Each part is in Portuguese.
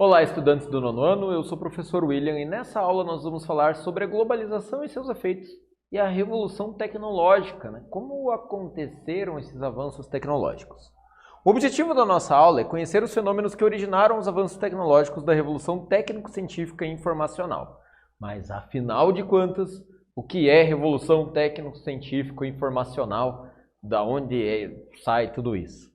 Olá, estudantes do nono ano, eu sou o professor William e nessa aula nós vamos falar sobre a globalização e seus efeitos e a revolução tecnológica, como aconteceram esses avanços tecnológicos. O objetivo da nossa aula é conhecer os fenômenos que originaram os avanços tecnológicos da revolução técnico-científica e informacional. Mas, afinal de contas, o que é revolução técnico-científica e informacional? Da onde sai tudo isso?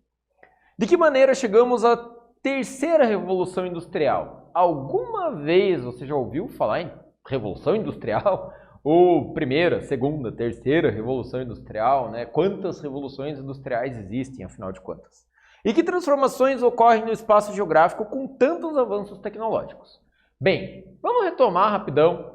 De que maneira chegamos à terceira revolução industrial? Alguma vez você já ouviu falar em revolução industrial? Ou primeira, segunda, terceira revolução industrial? Quantas revoluções industriais existem, afinal de contas? E que transformações ocorrem no espaço geográfico com tantos avanços tecnológicos? Bem, vamos retomar rapidão.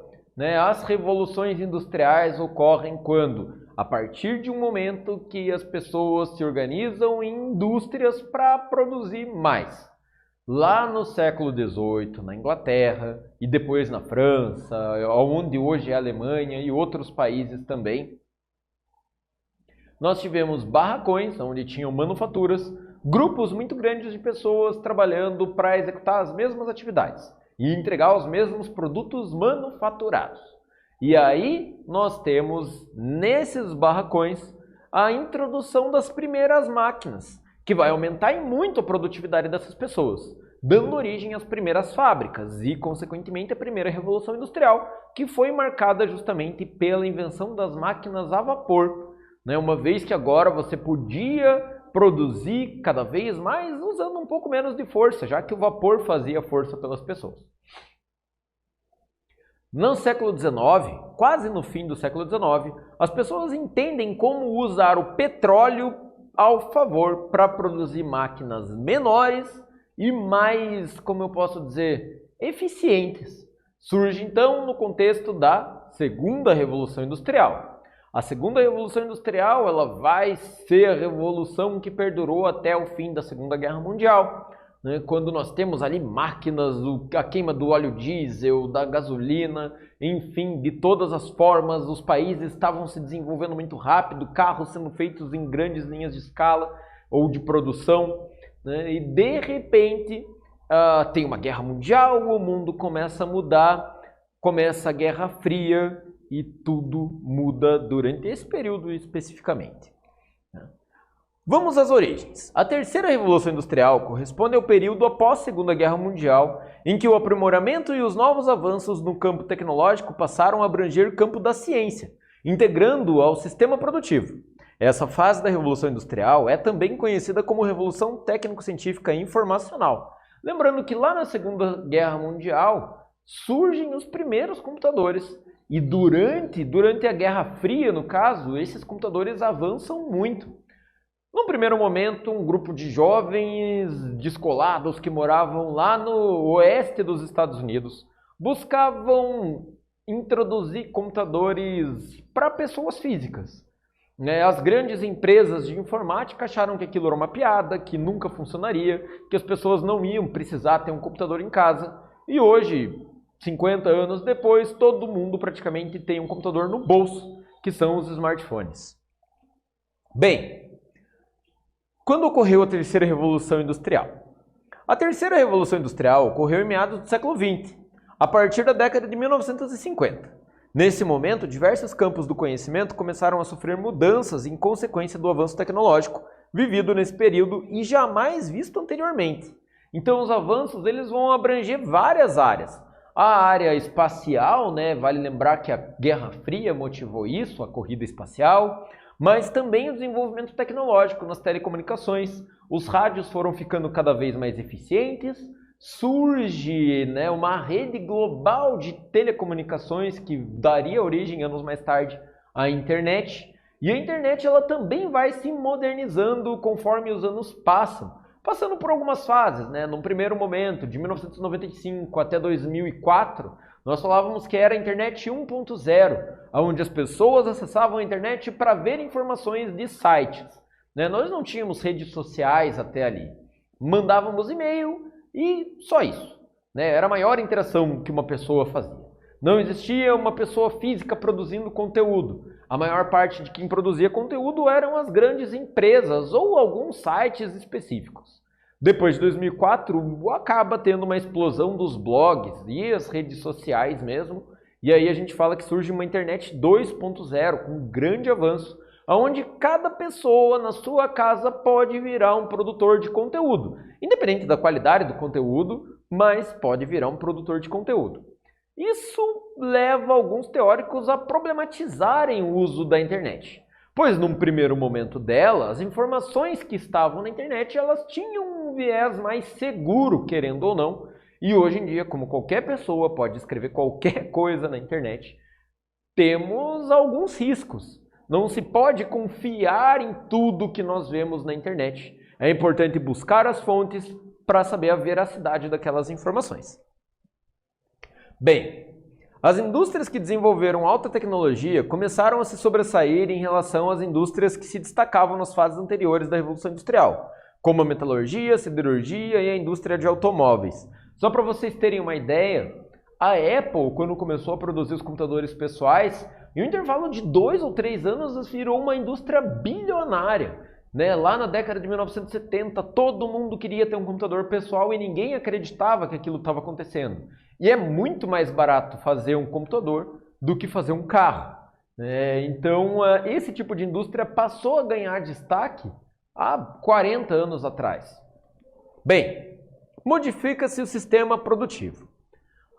As revoluções industriais ocorrem quando? A partir de um momento que as pessoas se organizam em indústrias para produzir mais. Lá no século XVIII, na Inglaterra e depois na França, onde hoje é a Alemanha e outros países também, nós tivemos barracões, onde tinham manufaturas, grupos muito grandes de pessoas trabalhando para executar as mesmas atividades e entregar os mesmos produtos manufaturados. E aí nós temos, nesses barracões, a introdução das primeiras máquinas, que vai aumentar muito a produtividade dessas pessoas, dando origem às primeiras fábricas e, consequentemente, a primeira revolução industrial, que foi marcada justamente pela invenção das máquinas a vapor, uma vez que agora você podia produzir cada vez mais usando um pouco menos de força, já que o vapor fazia força pelas pessoas. No século XIX, quase no fim do século XIX, as pessoas entendem como usar o petróleo ao favor para produzir máquinas menores e mais, como eu posso dizer, eficientes. Surge então no contexto da Segunda Revolução Industrial. A Segunda Revolução Industrial ela vai ser a revolução que perdurou até o fim da Segunda Guerra Mundial, quando nós temos ali máquinas, a queima do óleo diesel, da gasolina, enfim, de todas as formas, os países estavam se desenvolvendo muito rápido, carros sendo feitos em grandes linhas de escala ou de produção, e de repente tem uma guerra mundial, o mundo começa a mudar, começa a Guerra Fria e tudo muda durante esse período especificamente. Vamos às origens. A terceira revolução industrial corresponde ao período após a Segunda Guerra Mundial, em que o aprimoramento e os novos avanços no campo tecnológico passaram a abranger o campo da ciência, integrando-o ao sistema produtivo. Essa fase da Revolução Industrial é também conhecida como Revolução Técnico-Científica e Informacional. Lembrando que lá na Segunda Guerra Mundial surgem os primeiros computadores e durante a Guerra Fria, no caso, esses computadores avançam muito. Num primeiro momento, um grupo de jovens descolados que moravam lá no oeste dos Estados Unidos buscavam introduzir computadores para pessoas físicas. As grandes empresas de informática acharam que aquilo era uma piada, que nunca funcionaria, que as pessoas não iam precisar ter um computador em casa. E hoje, 50 anos depois, todo mundo praticamente tem um computador no bolso, que são os smartphones. Bem, quando ocorreu a terceira revolução industrial? A terceira revolução industrial ocorreu em meados do século XX, a partir da década de 1950. Nesse momento, diversos campos do conhecimento começaram a sofrer mudanças em consequência do avanço tecnológico vivido nesse período e jamais visto anteriormente. Então, os avanços eles vão abranger várias áreas. A área espacial, vale lembrar que a Guerra Fria motivou isso, a corrida espacial, mas também o desenvolvimento tecnológico nas telecomunicações. Os rádios foram ficando cada vez mais eficientes, surge uma rede global de telecomunicações que daria origem anos mais tarde à internet. E a internet ela também vai se modernizando conforme os anos passam, passando por algumas fases. Num primeiro momento, de 1995 até 2004, nós falávamos que era a internet 1.0, onde as pessoas acessavam a internet para ver informações de sites. Nós não tínhamos redes sociais até ali. Mandávamos e-mail e só isso. Era a maior interação que uma pessoa fazia. Não existia uma pessoa física produzindo conteúdo. A maior parte de quem produzia conteúdo eram as grandes empresas ou alguns sites específicos. Depois de 2004, acaba tendo uma explosão dos blogs e as redes sociais mesmo. E aí a gente fala que surge uma internet 2.0 com um grande avanço, onde cada pessoa na sua casa pode virar um produtor de conteúdo. Independente da qualidade do conteúdo, mas pode virar um produtor de conteúdo. Isso leva alguns teóricos a problematizarem o uso da internet. Pois num primeiro momento dela, as informações que estavam na internet, elas tinham um viés mais seguro, querendo ou não. E hoje em dia, como qualquer pessoa pode escrever qualquer coisa na internet, temos alguns riscos. Não se pode confiar em tudo que nós vemos na internet. É importante buscar as fontes para saber a veracidade daquelas informações. Bem, as indústrias que desenvolveram alta tecnologia começaram a se sobressair em relação às indústrias que se destacavam nas fases anteriores da Revolução Industrial, como a metalurgia, a siderurgia e a indústria de automóveis. Só para vocês terem uma ideia, a Apple, quando começou a produzir os computadores pessoais, em um intervalo de 2 ou 3 anos, virou uma indústria bilionária. Lá na década de 1970, todo mundo queria ter um computador pessoal e ninguém acreditava que aquilo estava acontecendo. E é muito mais barato fazer um computador do que fazer um carro. Então, esse tipo de indústria passou a ganhar destaque há 40 anos atrás. Bem, modifica-se o sistema produtivo.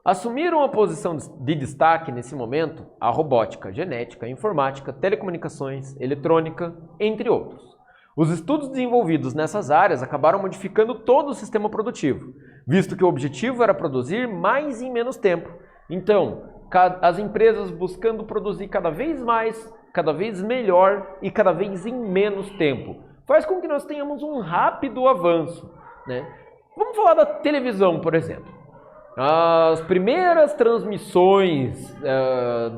Assumiram a posição de destaque nesse momento a robótica, genética, informática, telecomunicações, eletrônica, entre outros. Os estudos desenvolvidos nessas áreas acabaram modificando todo o sistema produtivo, visto que o objetivo era produzir mais em menos tempo. Então, as empresas buscando produzir cada vez mais, cada vez melhor e cada vez em menos tempo. Faz com que nós tenhamos um rápido avanço. Vamos falar da televisão, por exemplo. As primeiras transmissões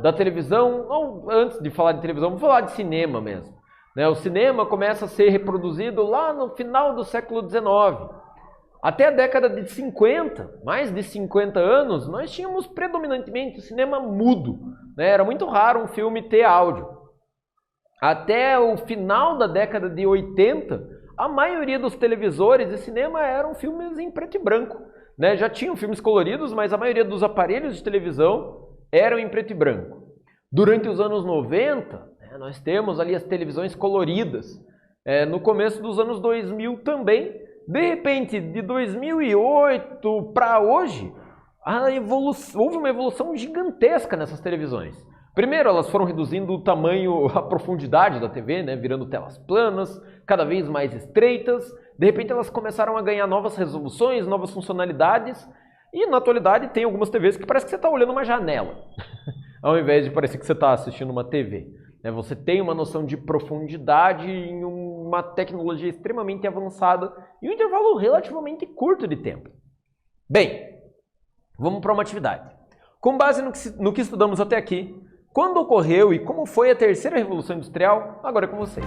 da televisão, ou antes de falar de televisão, vamos falar de cinema mesmo. O cinema começa a ser reproduzido lá no final do século XIX. Até a década de 50, mais de 50 anos, nós tínhamos predominantemente o cinema mudo. Era muito raro um filme ter áudio. Até o final da década de 80, a maioria dos televisores de cinema eram filmes em preto e branco. Já tinham filmes coloridos, mas a maioria dos aparelhos de televisão eram em preto e branco. Durante os anos 90, nós temos ali as televisões coloridas. No começo dos anos 2000 também. De repente, de 2008 para hoje, houve uma evolução gigantesca nessas televisões. Primeiro, elas foram reduzindo o tamanho, a profundidade da TV, virando telas planas, cada vez mais estreitas. De repente, elas começaram a ganhar novas resoluções, novas funcionalidades. E, na atualidade, tem algumas TVs que parece que você está olhando uma janela, ao invés de parecer que você está assistindo uma TV. Você tem uma noção de profundidade em uma tecnologia extremamente avançada em um intervalo relativamente curto de tempo. Bem, vamos para uma atividade. Com base no que estudamos até aqui, quando ocorreu e como foi a terceira revolução industrial, agora é com vocês.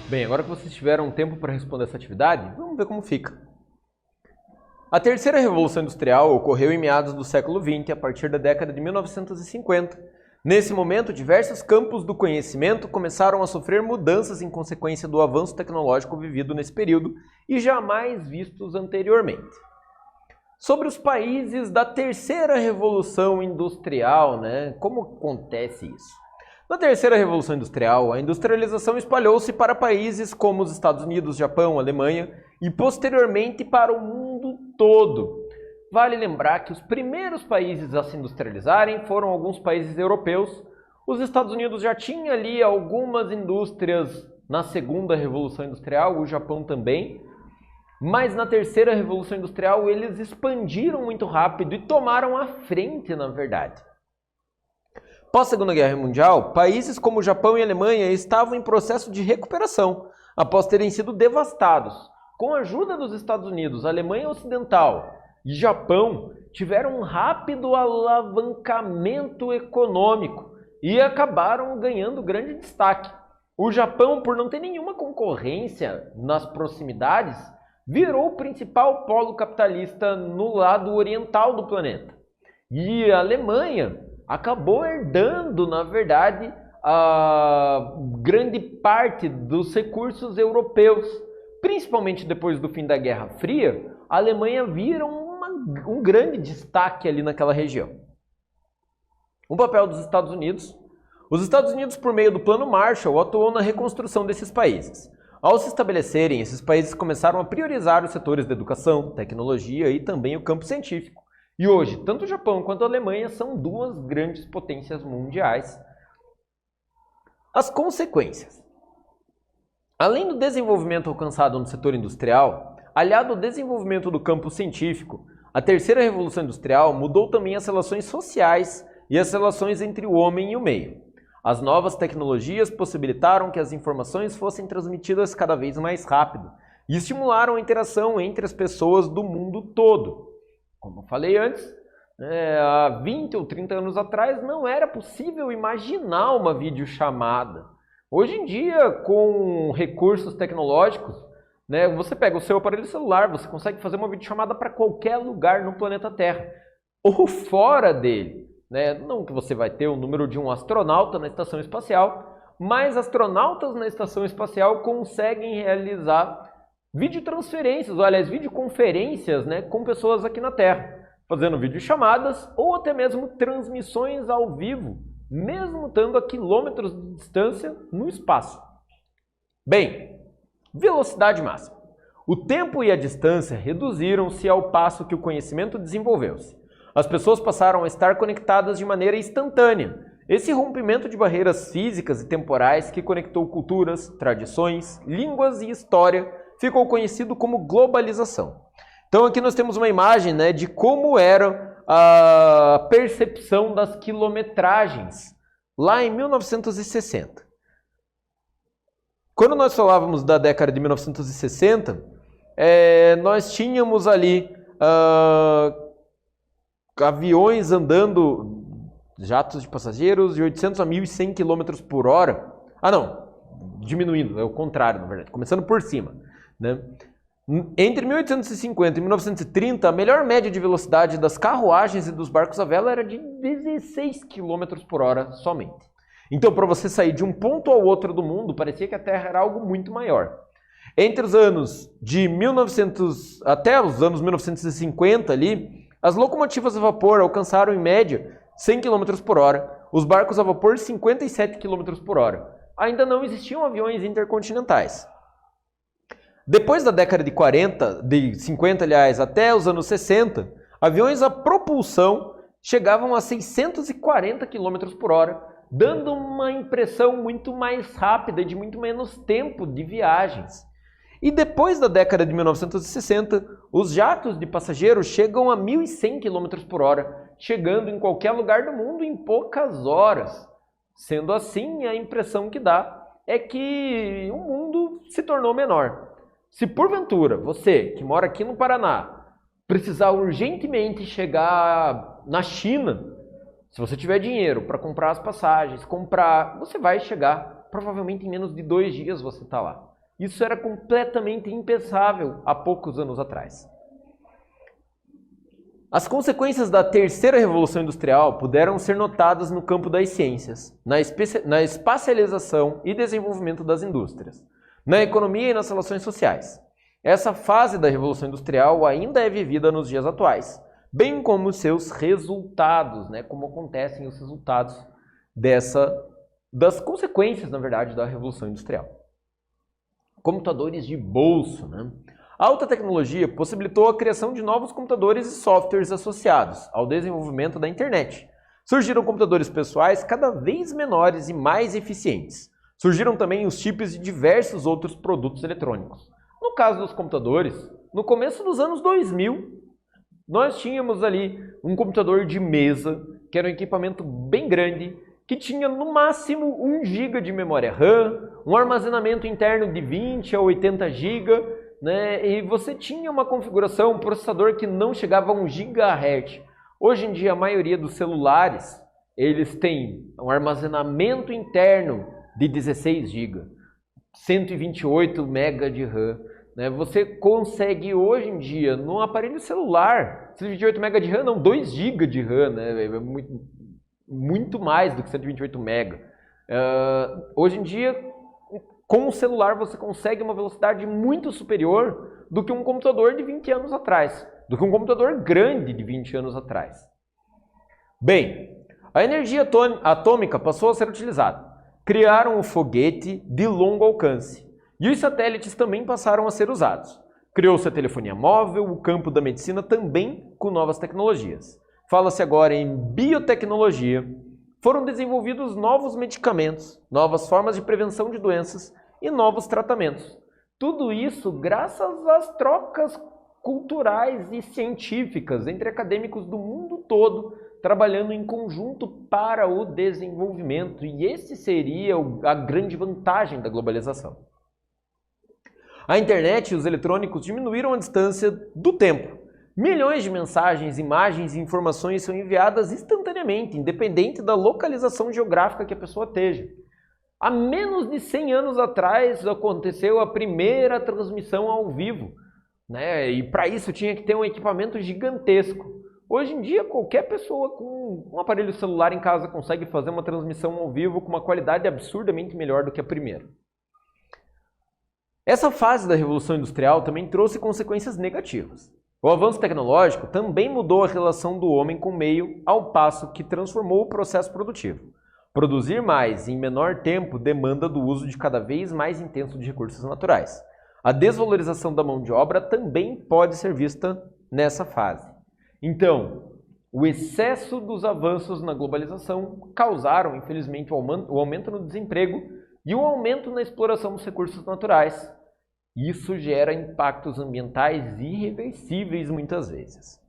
Bem, agora que vocês tiveram tempo para responder essa atividade, vamos ver como fica. A terceira revolução industrial ocorreu em meados do século XX, a partir da década de 1950. Nesse momento, diversos campos do conhecimento começaram a sofrer mudanças em consequência do avanço tecnológico vivido nesse período e jamais vistos anteriormente. Sobre os países da terceira revolução industrial, como acontece isso? Na terceira revolução industrial, a industrialização espalhou-se para países como os Estados Unidos, Japão, Alemanha e posteriormente para o mundo todo. Vale lembrar que os primeiros países a se industrializarem foram alguns países europeus. Os Estados Unidos já tinha ali algumas indústrias na segunda revolução industrial, o Japão também. Mas na terceira revolução industrial eles expandiram muito rápido e tomaram a frente, na verdade. Pós-Segunda Guerra Mundial, países como o Japão e a Alemanha estavam em processo de recuperação, após terem sido devastados. Com a ajuda dos Estados Unidos, a Alemanha Ocidental e Japão tiveram um rápido alavancamento econômico e acabaram ganhando grande destaque. O Japão, por não ter nenhuma concorrência nas proximidades, virou o principal polo capitalista no lado oriental do planeta. E a Alemanha acabou herdando, na verdade, a grande parte dos recursos europeus. Principalmente depois do fim da Guerra Fria, a Alemanha vira um grande destaque ali naquela região. O papel dos Estados Unidos. Os Estados Unidos, por meio do Plano Marshall, atuou na reconstrução desses países. Ao se estabelecerem, esses países começaram a priorizar os setores da educação, tecnologia e também o campo científico. E hoje, tanto o Japão quanto a Alemanha são duas grandes potências mundiais. As consequências. Além do desenvolvimento alcançado no setor industrial, aliado ao desenvolvimento do campo científico, a terceira revolução industrial mudou também as relações sociais e as relações entre o homem e o meio. As novas tecnologias possibilitaram que as informações fossem transmitidas cada vez mais rápido e estimularam a interação entre as pessoas do mundo todo. Como eu falei antes, há 20 ou 30 anos atrás não era possível imaginar uma videochamada. Hoje em dia, com recursos tecnológicos, você pega o seu aparelho celular, você consegue fazer uma videochamada para qualquer lugar no planeta Terra, ou fora dele. Não que você vai ter o número de um astronauta na estação espacial, mas astronautas na estação espacial conseguem realizar videotransferências, ou aliás, videoconferências com pessoas aqui na Terra, fazendo videochamadas ou até mesmo transmissões ao vivo, mesmo estando a quilômetros de distância no espaço. Bem, velocidade máxima. O tempo e a distância reduziram-se ao passo que o conhecimento desenvolveu-se. As pessoas passaram a estar conectadas de maneira instantânea. Esse rompimento de barreiras físicas e temporais que conectou culturas, tradições, línguas e história ficou conhecido como globalização. Então aqui nós temos uma imagem de como era a percepção das quilometragens lá em 1960. Quando nós falávamos da década de 1960, nós tínhamos ali aviões andando, jatos de passageiros de 800 a 1.100 km por hora. Ah não, diminuindo, é o contrário na verdade, começando por cima. Entre 1850 e 1930, a melhor média de velocidade das carruagens e dos barcos à vela era de 16 km por hora somente. Então, para você sair de um ponto ao outro do mundo, parecia que a Terra era algo muito maior. Entre os anos de 1900 até os anos 1950 ali, as locomotivas a vapor alcançaram em média 100 km por hora, os barcos a vapor 57 km por hora. Ainda não existiam aviões intercontinentais. Depois da década de 50, até os anos 60, aviões a propulsão chegavam a 640 km por hora, dando uma impressão muito mais rápida e de muito menos tempo de viagens. E depois da década de 1960, os jatos de passageiros chegam a 1.100 km por hora, chegando em qualquer lugar do mundo em poucas horas. Sendo assim, a impressão que dá é que o mundo se tornou menor. Se porventura você, que mora aqui no Paraná, precisar urgentemente chegar na China, se você tiver dinheiro para comprar as passagens, você vai chegar, provavelmente em menos de 2 dias você está lá. Isso era completamente impensável há poucos anos atrás. As consequências da terceira revolução industrial puderam ser notadas no campo das ciências, na espacialização e desenvolvimento das indústrias, na economia e nas relações sociais. Essa fase da revolução industrial ainda é vivida nos dias atuais, bem como seus resultados, né, como acontecem os resultados das consequências, na verdade, da revolução industrial. Computadores de bolso, né? A alta tecnologia possibilitou a criação de novos computadores e softwares associados ao desenvolvimento da internet. Surgiram computadores pessoais cada vez menores e mais eficientes. Surgiram também os chips de diversos outros produtos eletrônicos. No caso dos computadores, no começo dos anos 2000, nós tínhamos ali um computador de mesa, que era um equipamento bem grande, que tinha no máximo 1 GB de memória RAM, um armazenamento interno de 20 a 80 GB, né? E você tinha uma configuração, um processador que não chegava a 1 GHz. Hoje em dia, a maioria dos celulares, eles têm um armazenamento interno de 16 GB, 128 MB de RAM. Né? Você consegue hoje em dia, num aparelho celular, 128 MB de RAM, não, 2 GB de RAM, né? É muito mais do que 128 MB. Hoje em dia, com o celular você consegue uma velocidade muito superior do que um computador de 20 anos atrás, do que um computador grande de 20 anos atrás. Bem, a energia atômica passou a ser utilizada. Criaram o foguete de longo alcance e os satélites também passaram a ser usados. Criou-se a telefonia móvel, o campo da medicina também com novas tecnologias. Fala-se agora em biotecnologia. Foram desenvolvidos novos medicamentos, novas formas de prevenção de doenças e novos tratamentos. Tudo isso graças às trocas culturais e científicas entre acadêmicos do mundo todo, trabalhando em conjunto para o desenvolvimento. E esse seria a grande vantagem da globalização. A internet e os eletrônicos diminuíram a distância do tempo. Milhões de mensagens, imagens e informações são enviadas instantaneamente, independente da localização geográfica que a pessoa esteja. Há menos de 100 anos atrás aconteceu a primeira transmissão ao vivo, né? E para isso tinha que ter um equipamento gigantesco. Hoje em dia, qualquer pessoa com um aparelho celular em casa consegue fazer uma transmissão ao vivo com uma qualidade absurdamente melhor do que a primeira. Essa fase da Revolução Industrial também trouxe consequências negativas. O avanço tecnológico também mudou a relação do homem com o meio, ao passo que transformou o processo produtivo. Produzir mais em menor tempo demanda do uso de cada vez mais intenso de recursos naturais. A desvalorização da mão de obra também pode ser vista nessa fase. Então, o excesso dos avanços na globalização causaram, infelizmente, o aumento no desemprego e o aumento na exploração dos recursos naturais. Isso gera impactos ambientais irreversíveis muitas vezes.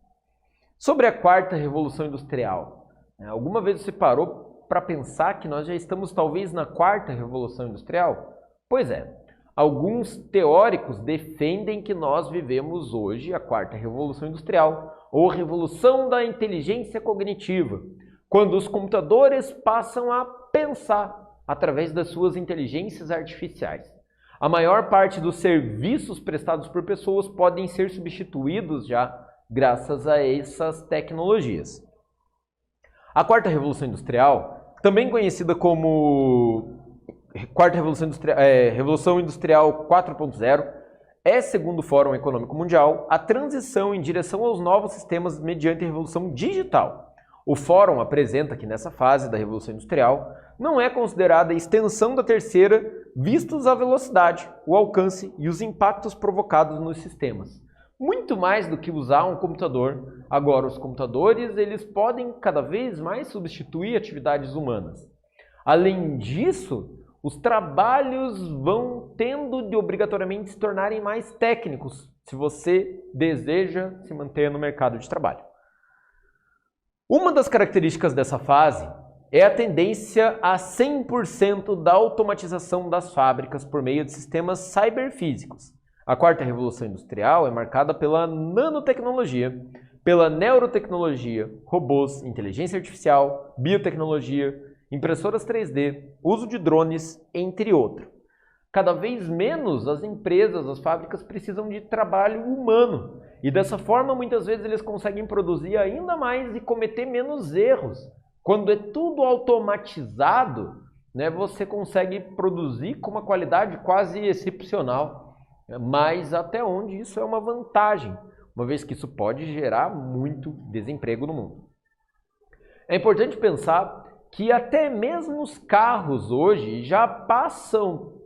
Sobre a quarta revolução industrial, alguma vez você parou para pensar que nós já estamos talvez na quarta revolução industrial? Pois é, alguns teóricos defendem que nós vivemos hoje a quarta revolução industrial, ou revolução da inteligência cognitiva, quando os computadores passam a pensar através das suas inteligências artificiais. A maior parte dos serviços prestados por pessoas podem ser substituídos já graças a essas tecnologias. A quarta revolução industrial, também conhecida como Revolução Industrial 4.0, é, segundo o Fórum Econômico Mundial, a transição em direção aos novos sistemas mediante a revolução digital. O Fórum apresenta que nessa fase da Revolução Industrial não é considerada a extensão da terceira, vistos a velocidade, o alcance e os impactos provocados nos sistemas. Muito mais do que usar um computador. Agora, os computadores eles podem cada vez mais substituir atividades humanas. Além disso, os trabalhos vão tendo de obrigatoriamente se tornarem mais técnicos, se você deseja se manter no mercado de trabalho. Uma das características dessa fase é a tendência a 100% da automatização das fábricas por meio de sistemas cyberfísicos. A quarta revolução industrial é marcada pela nanotecnologia, pela neurotecnologia, robôs, inteligência artificial, biotecnologia, impressoras 3D, uso de drones, entre outros. Cada vez menos as empresas, as fábricas precisam de trabalho humano. E dessa forma, muitas vezes eles conseguem produzir ainda mais e cometer menos erros. Quando é tudo automatizado, né, você consegue produzir com uma qualidade quase excepcional. Mas até onde isso é uma vantagem, uma vez que isso pode gerar muito desemprego no mundo. É importante pensar que até mesmo os carros hoje já passam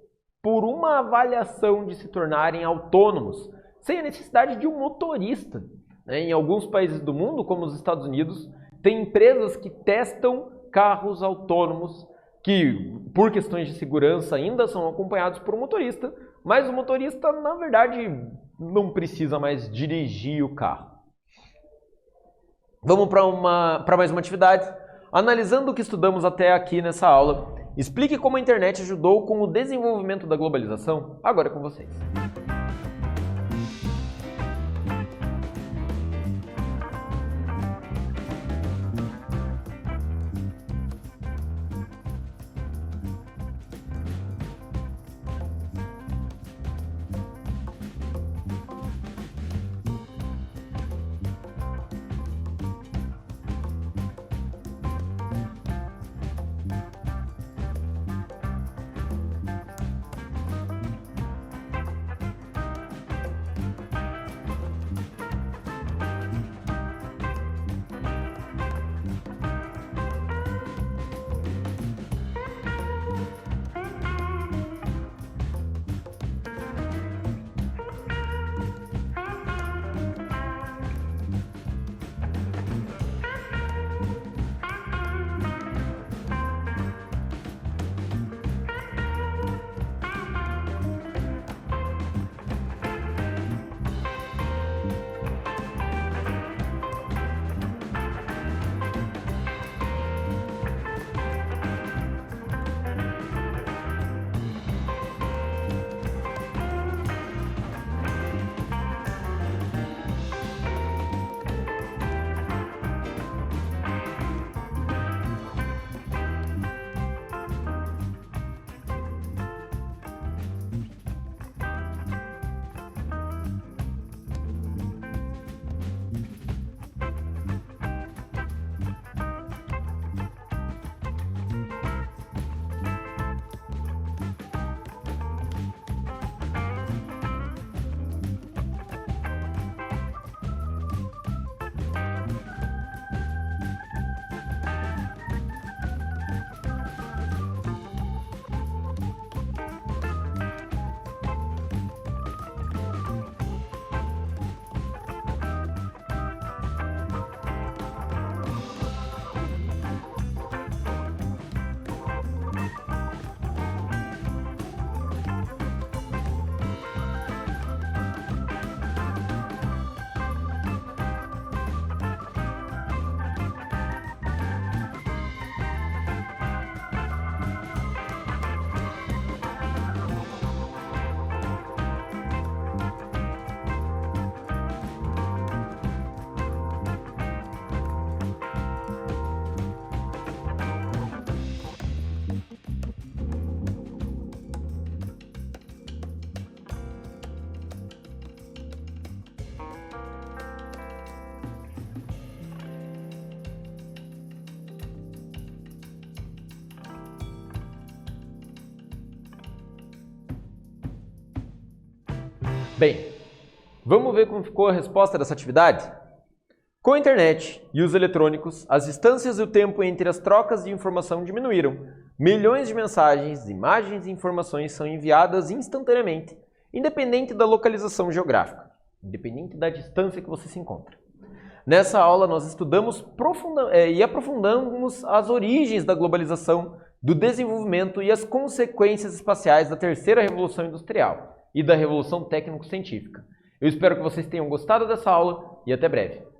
por uma avaliação de se tornarem autônomos, sem a necessidade de um motorista. Em alguns países do mundo, como os Estados Unidos, tem empresas que testam carros autônomos que, por questões de segurança, ainda são acompanhados por um motorista, mas o motorista, na verdade, não precisa mais dirigir o carro. Vamos para mais uma atividade. Analisando o que estudamos até aqui nessa aula, explique como a internet ajudou com o desenvolvimento da globalização. Agora é com vocês. Bem, vamos ver como ficou a resposta dessa atividade? Com a internet e os eletrônicos, as distâncias e o tempo entre as trocas de informação diminuíram. Milhões de mensagens, imagens e informações são enviadas instantaneamente, independente da localização geográfica, independente da distância que você se encontra. Nessa aula, nós estudamos e aprofundamos as origens da globalização, do desenvolvimento e as consequências espaciais da terceira revolução industrial e da revolução técnico-científica. Eu espero que vocês tenham gostado dessa aula e até breve.